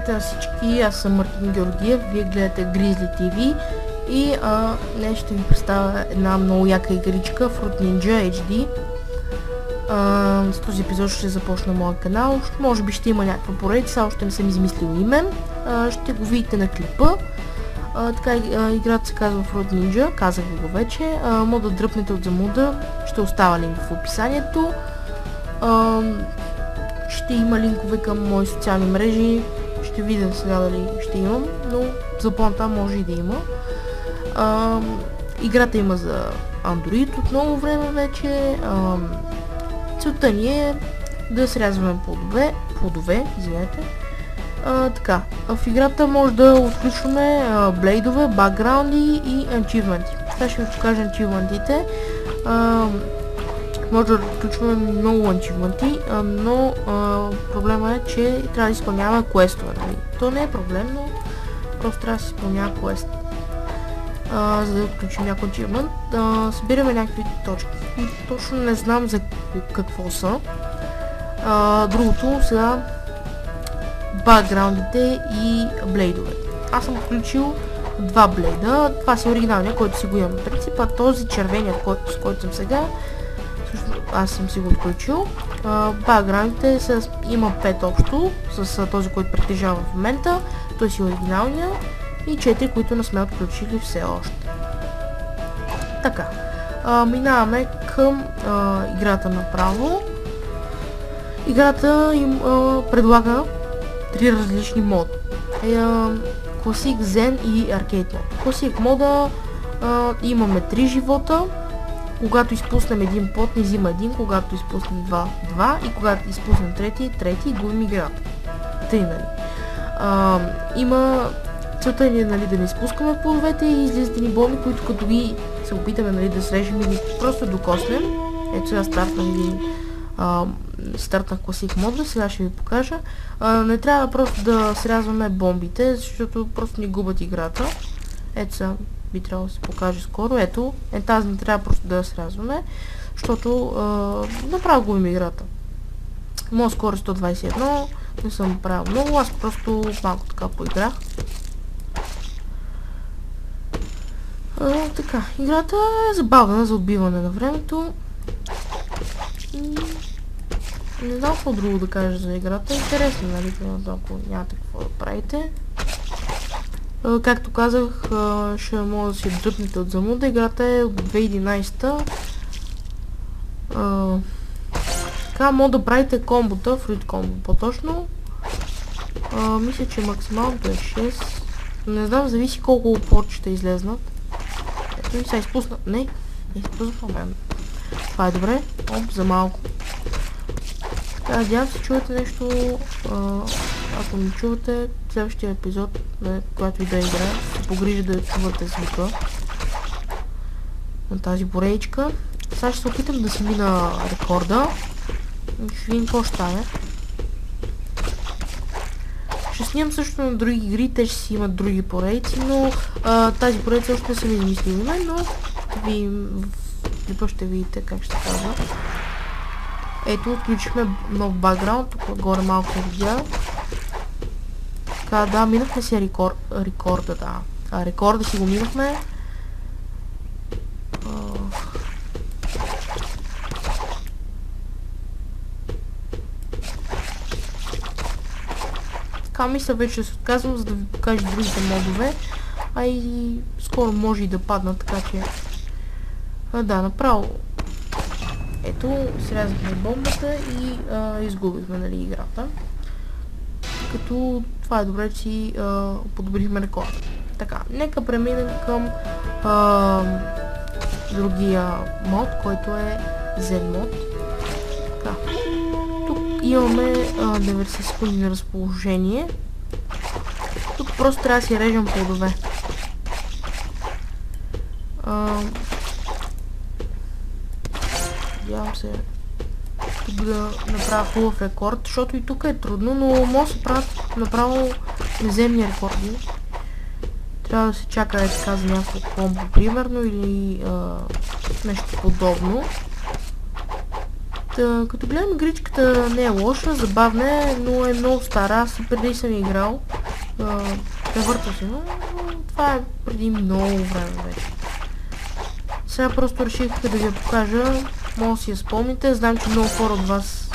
Здравейте на всички, аз съм Мартин Георгиев, вие гледате Grizzly TV и днес ще ви представя една много яка игричка Fruit Ninja HD. С този епизод ще започна моя канал, може би ще има някаква поредица, още не съм измислил име, ще го видите на клипа. Така, играта се казва Fruit Ninja, казах ви го вече, може да дръпнете от замуда, ще остава линк в описанието. Ще има линкове към мои социални мрежи, ще видя сега дали ще имам, но за по-натам може и да има. Играта има за Android от много време вече. Целта ни е да срязваме плодове, извинете. Така, в играта може да отключваме блейдове, бакграунди и ачивменти. Сега ще ви покажа ачивментите. Може да включваме много ачивменти, но проблема е, че трябва да изпълняваме квестове. То не е проблем, но просто трябва да се изпълнява квест. За да включим някой ачивмент, събираме някакви точки. И точно не знам за какво са. Другото сега бакграундите и блейдове. Аз съм включил два блейда. Това си оригиналния, който си го имам. В принцип, този червения, с който съм сега, аз съм си го отключил. Бакграундите има 5 общо, с този, който притежава в момента. Той си оригиналния и 4, които не сме отключили все още. Така, минаваме към играта направо. Играта им предлага 3 различни мода. Classic, Zen и Arcade мод. Classic мода имаме 3 живота. Когато изпуснем един плод, не взима един, когато изпуснем 2 и когато изпуснем трети и губим играта. Тъй, нали. Целта ни е, нали, да не изпускаме плодовете и излизат ни бомби, които като ги се опитаме, нали, да срежем или просто докоснем. Ето сега стартнах Classic мода, сега ще ви покажа. Не трябва просто да срязваме бомбите, защото просто ни губят играта. Ето сега би трябвало да се покаже скоро. Ето, тази не трябва просто да я срязваме, защото направо губим играта. Моя скоро 121, не съм правил много, аз просто малко така поиграх. Така, играта е забавна за отбиване на времето. Не знам какво друго да кажа за играта. Интересно, нали, ако нямате какво да правите. Както казах, ще може да си дръпнете от замуда. Играта е от 2011-та. Така, може да правите комбота, фрит комбо по-точно. Мисля, че максималното е 6. Не знам, зависи колко порчета излезнат. Ето ми се изпусна. Не изпусна. Това е добре. Оп, за малко. Надявам се чувате нещо. Ако не чувате, в следващия епизод, когато и да играя, се погрижа да чувате звука на тази поредичка. Сега ще се опитам да си мина рекорда. Ще видим какво ще стане. Ще снимам също на други игри, те ще си имат други поредици, но тази поредица още не съм измислил име, но в клипа ще видите как ще казва. Ето, отключихме нов бакграунд, тук горе малко се видя. Така, да, минахме си рекорда, да. Рекорда си го минахме. Така, мисля вече се отказвам, за да ви покажа другите модове. А и скоро може и да падна, така че... да, направо. Ето, срязахме бомбата и изгубихме, нали, играта. Като това е добре, че си подобрихме рекорда. Така, нека преминем към другия мод, който е Zen мод. Така, тук имаме 90 секунди на разположение. Тук просто трябва да си режем плодове. Надявам се тук да направя хубав рекорд, защото и тук е трудно, но може да се правят направо неземни рекорди. Трябва да се чака така за някакво комбо, примерно, или нещо подобно. Като гледам, игричката не е лоша, забавна е, но е много стара, аз преди съм играл. Превърта се, но това е преди много време вече. Сега просто реших да ви я покажа, може да си я спомните, знам, че много хора от вас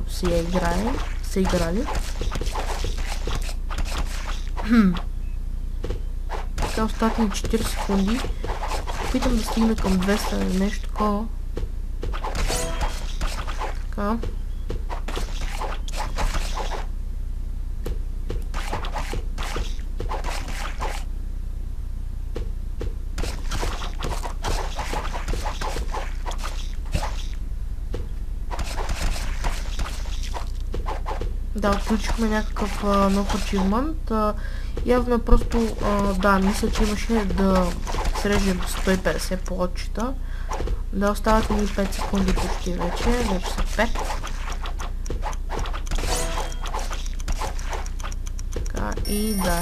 са играли. Така, остат ми 40 секунди. Опитам да стигна към 200 или нещо такова. Така. Да, отключихме някакъв нов ачивмент. Явно е просто, да, мисля, че имаше да срежем 150 плотчета. Да, остават ми 5 секунди почти вече са 5. Така, и да,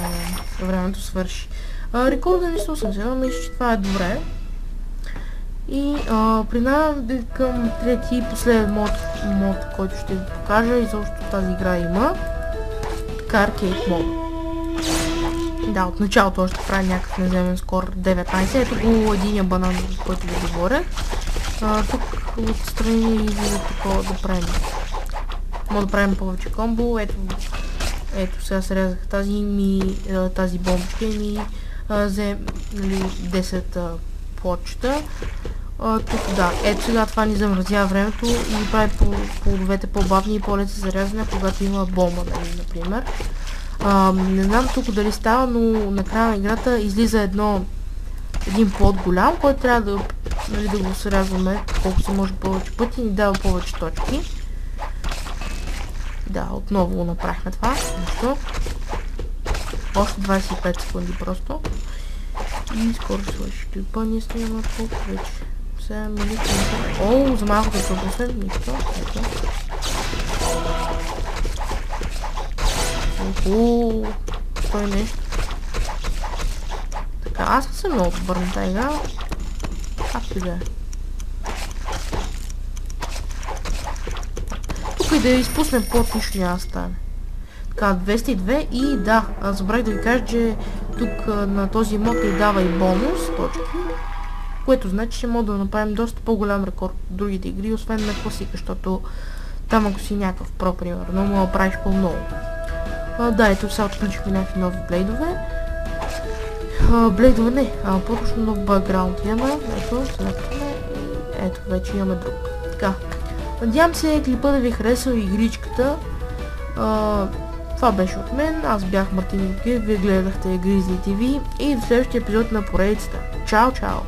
времето свърши. Рекорда ни 180, мисля, че това е добре. И преминавам към трети и последен мод, който ще ви покажа. Изобщо тази игра има. Така, аркейд мод. Да, от началото още прави някакъв наземен скор 19. Ето го единия банан, за който ви говоря. Тук отстрани излиза такова да правим. Може да правим повече комбо. Ето сега срезах тази бомбичка и ми взе 10 плотчета. Тук да, ето сега това ни замразява времето и прави плодовете по-бавни и по-лесно за зарязване, когато има бомба, нали, например. Не знам тук дали става, но накрая на играта излиза един плод голям, който трябва да, нали, да го срязваме колко се може повече пъти и ни дава повече точки. Да, отново го направихме това нещо. Още 25 секунди просто. И скоро ще свърши клипа, ние снимаме колко вече. 7 минути. О, за малко да пропуснем нищо. Ето. О, той нещо. Така, аз не съм много добър на тази игра. Както и да е. Тук и да изпуснем плод, нищо няма да стане. Така, 202 и да, аз забравих да ви кажа, че тук на този мод ни дава и бонус точки, което значи, че може да направим доста по-голям рекорд от другите игри, освен на класика, защото там ако си някакъв про, примерно, мога да правиш по-много. Да, ето сега отключихме някакви нови блейдове. Блейдове не, по-точно нов бакграунд имаме, ето, следваме и ето, вече имаме друг. Така, надявам се клипа да ви хареса игричката. Това беше от мен, аз бях Мартин Ивкев, вие гледахте Grizzly TV и до следващия епизод на поредицата. Чао, чао!